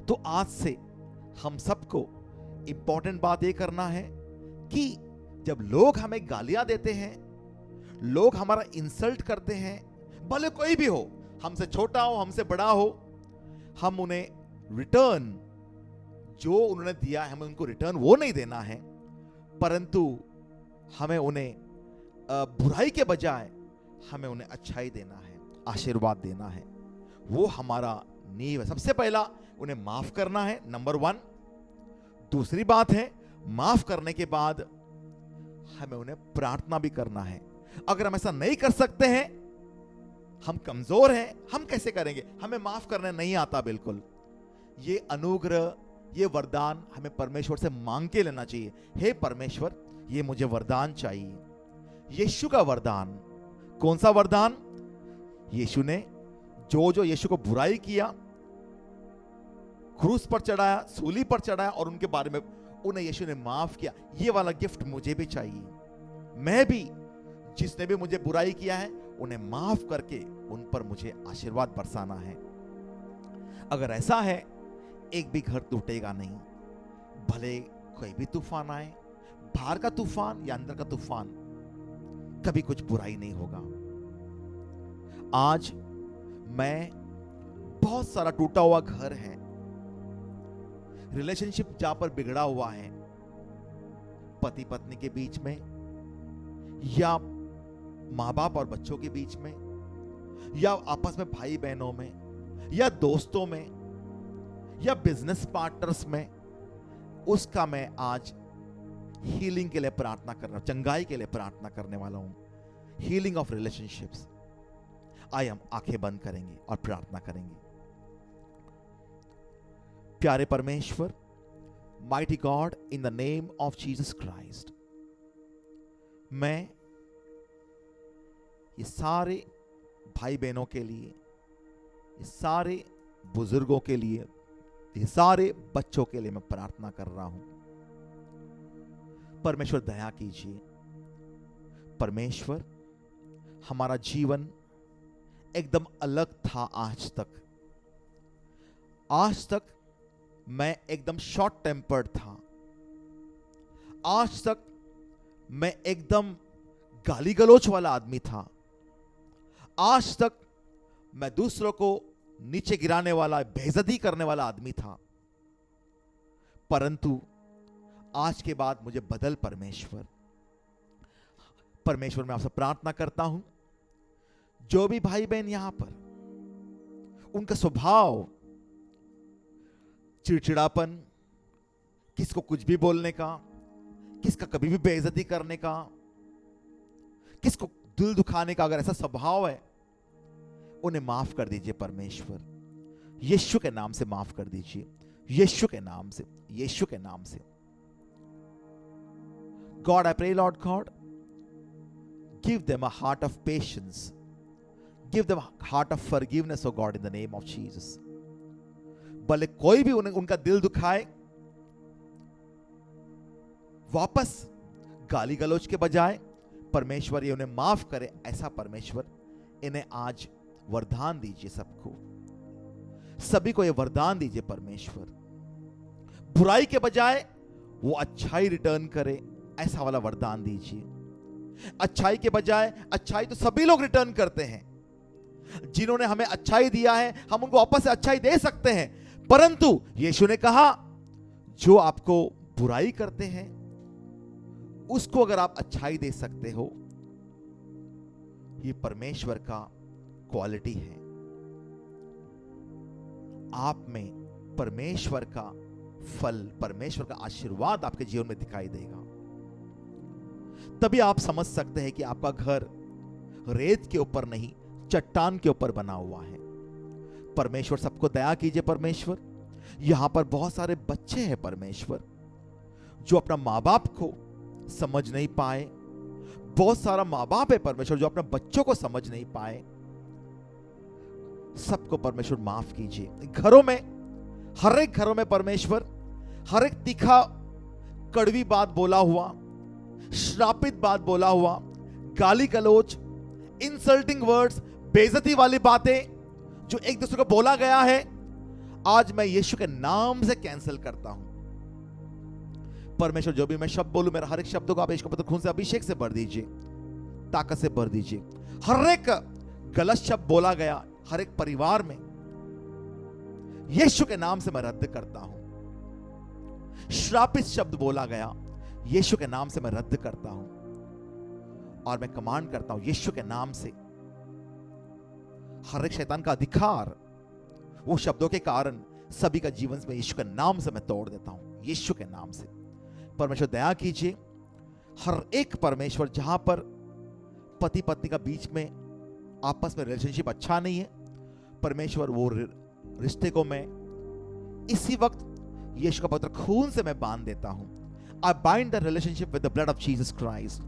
तो आज से हम सबको इंपॉर्टेंट बात यह करना है कि जब लोग हमें गालियां देते हैं, लोग हमारा इंसल्ट करते हैं, भले कोई भी हो, हमसे छोटा हो, हमसे बड़ा हो, हम उन्हें रिटर्न जो उन्होंने दिया है, हमें उनको रिटर्न वो नहीं देना है, परंतु हमें उन्हें बुराई के बजाय हमें उन्हें अच्छाई देना है, आशीर्वाद देना है। वो हमारा नींव है। सबसे पहला उन्हें माफ करना है, नंबर 1। दूसरी बात है, माफ करने के बाद हमें उन्हें प्रार्थना भी करना है। अगर हम ऐसा नहीं कर सकते हैं, हम कमजोर हैं, हम कैसे करेंगे? हमें माफ करने नहीं आता बिल्कुल। ये अनुग्रह, ये वरदान हमें परमेश्वर से मांग के लेना चाहिए। हे परमेश्वर, ये मुझे वरदान चाहिए। यीशु का वरदान, कौन सा वरदान? यीशु ने जो यीशु को बुराई किया, क्रूस पर चढ़ाया, सूली पर चढ़ाया और उनके बारे में उन्हें यीशु ने माफ किया। ये वाला गिफ्ट मुझे भी चाहिए। मैं भी, जिसने भी मुझे बुराई किया है, उन्हें माफ करके उन पर मुझे आशीर्वाद बरसाना है। अगर ऐसा है, एक भी घर टूटेगा नहीं, भले कोई भी तूफान आए, बाहर का तूफान या अंदर का तूफान, कभी कुछ बुराई नहीं होगा। आज मैं, बहुत सारा टूटा हुआ घर है, रिलेशनशिप जहां पर बिगड़ा हुआ है, पति पत्नी के बीच में, या मां बाप और बच्चों के बीच में, या आपस में भाई बहनों में, या दोस्तों में, या बिजनेस पार्टनर्स में, उसका मैं आज हीलिंग के लिए प्रार्थना कर रहा हूं, चंगाई के लिए प्रार्थना करने वाला हूं। Healing of relationships. आइए हम आंखें बंद करेंगे और प्रार्थना करेंगे। प्यारे परमेश्वर, mighty God, in the name of Jesus Christ, मैं ये सारे भाई बहनों के लिए, ये सारे बुजुर्गों के लिए, ये सारे बच्चों के लिए मैं प्रार्थना कर रहा हूं। परमेश्वर दया कीजिए। परमेश्वर, हमारा जीवन एकदम अलग था आज तक। आज तक मैं एकदम शॉर्ट टेम्पर्ड था। आज तक मैं एकदम गाली गलौच वाला आदमी था। आज तक मैं दूसरों को नीचे गिराने वाला, बेइज्जती करने वाला आदमी था। परंतु आज के बाद मुझे बदल परमेश्वर। परमेश्वर, मैं आपसे प्रार्थना करता हूं, जो भी भाई बहन यहां पर, उनका स्वभाव चिड़चिड़ापन, किसको कुछ भी बोलने का, किसका कभी भी बेइज्जती करने का, किसको दिल दुखाने का, अगर ऐसा स्वभाव है, उन्हें माफ कर दीजिए परमेश्वर। यीशु के नाम से माफ कर दीजिए, यीशु के नाम से, यीशु के नाम से। God, I pray, Lord God, give them a heart of patience. Give them heart of forgiveness O God in the name of Jesus. भले कोई भी उनका दिल दुखाए, वापस गाली गलौज के बजाय परमेश्वर ये उन्हें माफ करे, ऐसा परमेश्वर इन्हें आज वरदान दीजिए। सबको, सभी को ये वरदान दीजिए परमेश्वर। बुराई के बजाय वो अच्छाई रिटर्न करे, ऐसा वाला वरदान दीजिए। अच्छाई के बजाय, अच्छाई तो सभी लोग रिटर्न करते हैं। जिन्होंने हमें अच्छाई दिया है हम उनको वापस से अच्छाई दे सकते हैं, परंतु यीशु ने कहा जो आपको बुराई करते हैं उसको अगर आप अच्छाई दे सकते हो, ये परमेश्वर का क्वालिटी है। आप में परमेश्वर का फल, परमेश्वर का आशीर्वाद आपके जीवन में दिखाई देगा। तभी आप समझ सकते हैं कि आपका घर रेत के ऊपर नहीं, चट्टान के ऊपर बना हुआ है। परमेश्वर सबको दया कीजिए। परमेश्वर, यहां पर बहुत सारे बच्चे हैं परमेश्वर, जो अपना माँ बाप को समझ नहीं पाए। बहुत सारा माँ बाप है परमेश्वर जो अपने बच्चों को समझ नहीं पाए। सबको परमेश्वर माफ कीजिए। घरों में, हर एक घरों में परमेश्वर हर एक तीखा कड़वी बात बोला हुआ, श्रापित बात बोला हुआ, गाली गलौज, इंसल्टिंग वर्ड्स, बेइज्जती वाली बातें जो एक दूसरे को बोला गया है, आज मैं यीशु के नाम से कैंसिल करता हूं। परमेश्वर, जो भी मैं शब्द बोलूं, मेरा हर एक शब्दों को आप यीशु के पवित्र खून से अभिषेक से भर दीजिए, ताकत से भर दीजिए। हर एक गलत शब्द बोला गया हर एक परिवार में, यीशु के नाम से मैं रद्द करता हूं। श्रापित शब्द बोला गया, यीशु के नाम से मैं रद्द करता हूं और मैं कमांड करता हूं यीशु के नाम से। हर एक शैतान का अधिकार वो शब्दों के कारण सभी का जीवन में यीशु के नाम से मैं तोड़ देता हूं, यीशु के नाम से। परमेश्वर दया कीजिए। हर एक परमेश्वर जहां पर पति पत्नी का बीच में आपस में रिलेशनशिप अच्छा नहीं है, परमेश्वर वो रिश्ते को मैं इसी वक्त यीशु का पवित्र खून से मैं बांध देता हूं। I bind the relationship with the blood of Jesus Christ.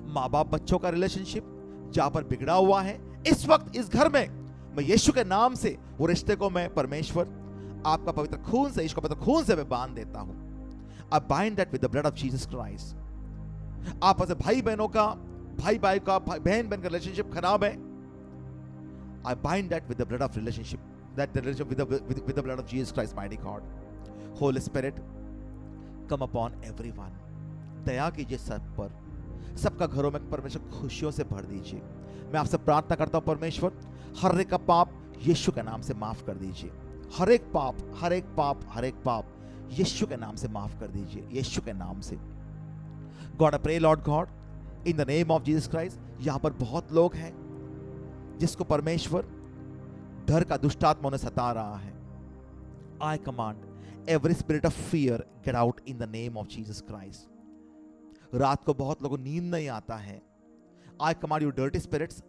माँ बाप बच्चों का रिलेशनशिप जहां पर बिगड़ा हुआ है, इस वक्त इस घर में मैं यीशु के नाम से वो रिश्ते को मैं परमेश्वर आपका पवित्र खून से, यीशु का पवित्र खून से मैं बांध देता हूं। I bind that with the blood of Jesus Christ. आपस में भाई बहनों का, भाई भाई का, बहन बहन का रिलेशनशिप खराब है, I bind that with the blood of relationship, that relationship with the blood of Jesus Christ mighty God. Holy spirit come upon everyone. दया कीजिए सब पर, सबका घरों में परमेश्वर खुशियों से भर दीजिए। मैं आपसे प्रार्थना करता हूं परमेश्वर, हर एक का पाप यीशु के नाम से माफ कर दीजिए। हर एक पाप, हर एक पाप, हर एक पाप यीशु के नाम से माफ कर दीजिए, यीशु के नाम से। God I pray Lord God in the name of Jesus Christ. यहां पर बहुत लोग हैं जिसको परमेश्वर डर का दुष्टात्मा उन्हें सता रहा है। I command every spirit of fear get out in the name of Jesus Christ. रात को बहुत लोगों को नींद नहीं आता है। I command you dirty spirits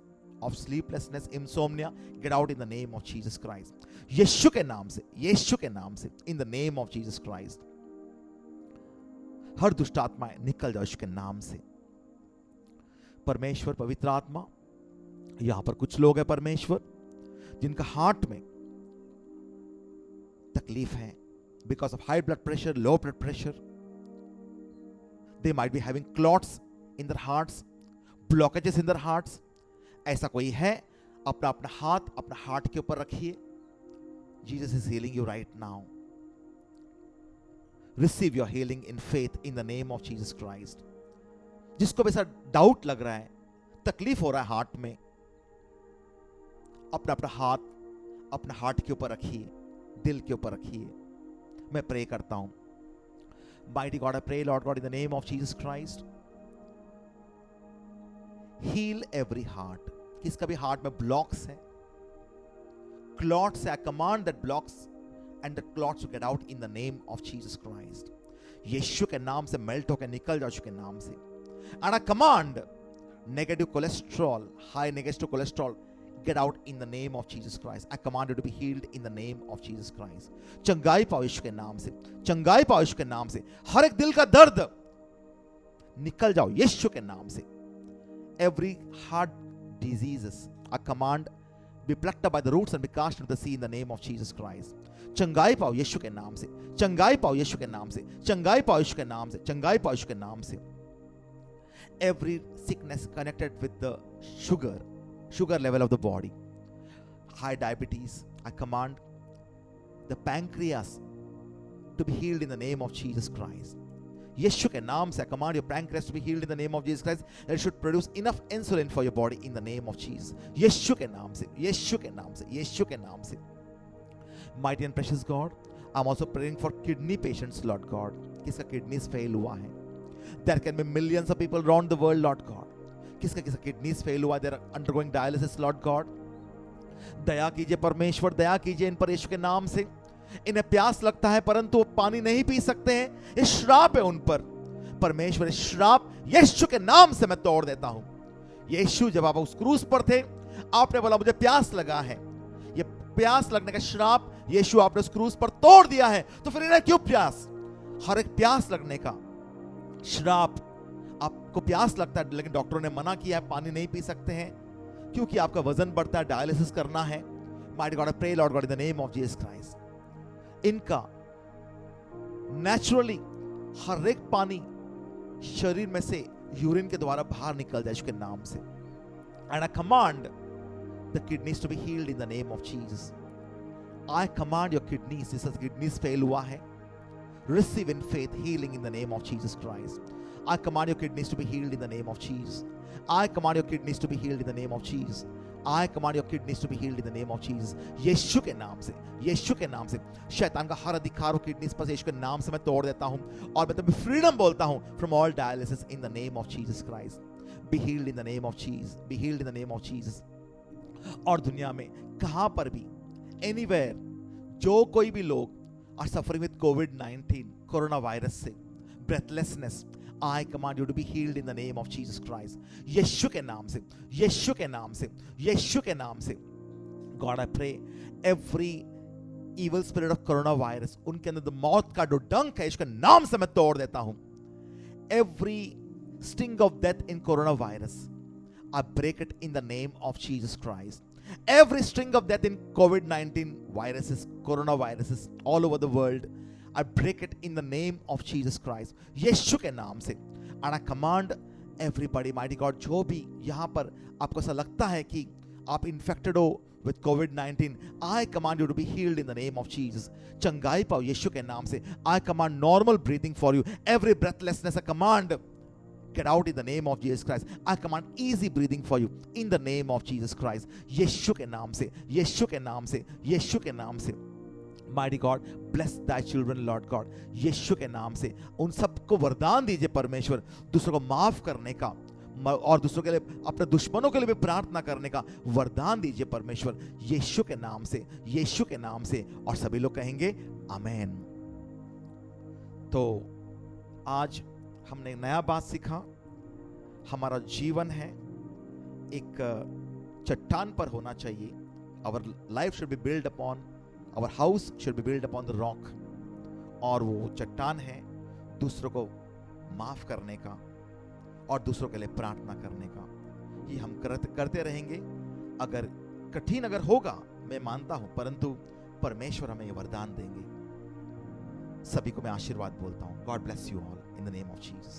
of sleeplessness, insomnia, get out in the name of Jesus Christ. यीशु के नाम से, यीशु के नाम से, in the name of Jesus Christ. हर दुष्ट आत्माएं निकल जाओ यीशु के नाम से। परमेश्वर पवित्र आत्मा, यहां पर कुछ लोग हैं परमेश्वर जिनका हार्ट में तकलीफ है, because of high blood pressure, low blood pressure. They might be having clots in their hearts, blockages in their hearts. ऐसा कोई है, अपना अपना हाथ अपना हार्ट के ऊपर रखिए। Jesus is healing you right now. Receive your healing in faith in the name of Jesus Christ. जिसको भी ऐसा डाउट लग रहा है, तकलीफ हो रहा है हार्ट में, अपना अपना हाथ अपना हार्ट के ऊपर रखिए, दिल के ऊपर रखिए। मैं प्रे करता हूं। Mighty God, I pray Lord God in the name of Jesus Christ, heal every heart. किसका भी हार्ट में ब्लॉक्स है, क्लॉट्स है, I command that blocks and that clots to get out in the name of Jesus Christ. यीशु के नाम से melt होकर निकल जाओ, यीशु के नाम से। And I command negative cholesterol, high negative cholesterol, get out in the name of Jesus Christ. I command you to be healed in the name of Jesus Christ. चंगाई पाओ यीशु के नाम से, चंगाई पाओ यीशु के नाम से। हर एक दिल का दर्द निकल जाओ यीशु के नाम से। Every heart diseases I command be plucked up by the roots and be cast into the sea in the name of Jesus Christ. चंगाई पाओ यीशु के नाम से, चंगाई पाओ यीशु के नाम से, चंगाई पाओ यीशु के नाम से, चंगाई पाओ यीशु के नाम से. Every sickness connected with the sugar level of the body, high diabetes, I command the pancreas to be healed in the name of Jesus Christ. यीशु के नाम से I command your pancreas to be healed in the name of Jesus Christ. It should produce enough insulin for your body in the name of Jesus. यीशु के नाम से, यीशु के नाम से, यीशु के नाम से. Mighty and precious God, I'm also praying for kidney patients, Lord God. किसका kidneys fail हुआ है? There can be millions of people around the world, Lord God. किसका kidneys fail हुआ है? They are undergoing dialysis, Lord God. दया कीजिए परमेश्वर, दया कीजिए इन पर यीशु के नाम से. इन्हें प्यास लगता है परंतु वो पानी नहीं पी सकते हैं. ये श्राप है उन पर. परमेश्वर, इस श्राप यीशु के नाम से मैं तोड़ देता हूं. यीशु, जब आप उस क्रूस पर थे, आपने बोला मुझे प्यास लगा है. ये प्यास लगने का श्राप यीशु आपने उस क्रूस पर तोड़ दिया है. तो फिर इन्हें क्यों प्यास? हर एक प्यास लगने का श्राप, आपको प्यास लगता है लेकिन डॉक्टरों ने मना किया है, पानी नहीं पी सकते हैं क्योंकि आपका वजन बढ़ता है, डायलिसिस करना है. Mighty God, I pray Lord God in the name of Jesus Christ, इनका नेचुरली हर एक पानी शरीर में से यूरिन के द्वारा बाहर निकल जाए इसके नाम से. And I command the kidneys to be healed in the name of Jesus. I command your kidneys, जिससे किडनीज फेल हुआ है, receive in faith healing in the name of Jesus Christ. I command your kidneys to be healed in the name of Jesus. I command your kidneys to be healed in the name of Jesus. I command your kidneys to be healed in the name of Jesus. यीशु के नाम से, यीशु के नाम से शैतान का हर अधिकार हो किडनीज पर यीशु के नाम से मैं तोड़ देता हूं और मैं तुम्हें फ्रीडम बोलता हूं from all dialysis in the name of Jesus Christ. Be healed in the name of Jesus. Be healed in the name of Jesus. और दुनिया में कहां पर भी, anywhere, जो कोई भी लोग are suffering with COVID-19, coronavirus से, breathlessness, I command you to be healed in the name of Jesus Christ. यीशु के नाम से, यीशु के नाम से, यीशु के नाम से. God, I pray every evil spirit of coronavirus, उनके अंदर मौत का जो डंक है इसके नाम से मैं तोड़ देता हूं. Every sting of death in coronavirus, I break it in the name of Jesus Christ. Every string of death in COVID-19 viruses, coronaviruses all over the world, I break it in the name of Jesus Christ. यीशु के नाम से. And I command everybody, mighty God, जो भी यहाँ पर आपको ऐसा लगता है कि आप infected हो with COVID-19, I command you to be healed in the name of Jesus. चंगाई पाओ यीशु के नाम से. I command normal breathing for you. Every breathlessness, I command get out in the name of Jesus Christ. I command easy breathing for you in the name of Jesus Christ. यीशु के नाम से, यीशु के नाम से, यीशु के नाम से. Mighty God, bless thy children, Lord God. यीशु के नाम से उन सबको वरदान दीजिए परमेश्वर, दूसरों को माफ करने का और दूसरों के लिए, अपने दुश्मनों के लिए भी प्रार्थना करने का वरदान दीजिए परमेश्वर, यीशु के नाम से, यीशु के नाम से. और सभी लोग कहेंगे आमेन. तो आज हमने नया बात सीखा. हमारा जीवन है एक चट्टान पर होना चाहिए. Our life should be built upon, our house should be built upon the rock. और वो चट्टान है दूसरों को माफ करने का और दूसरों के लिए प्रार्थना करने का. ये हम करते रहेंगे. अगर कठिन अगर होगा, मैं मानता हूं, परंतु परमेश्वर हमें ये वरदान देंगे. सभी को मैं आशीर्वाद बोलता हूं. God bless you all in the name of Jesus.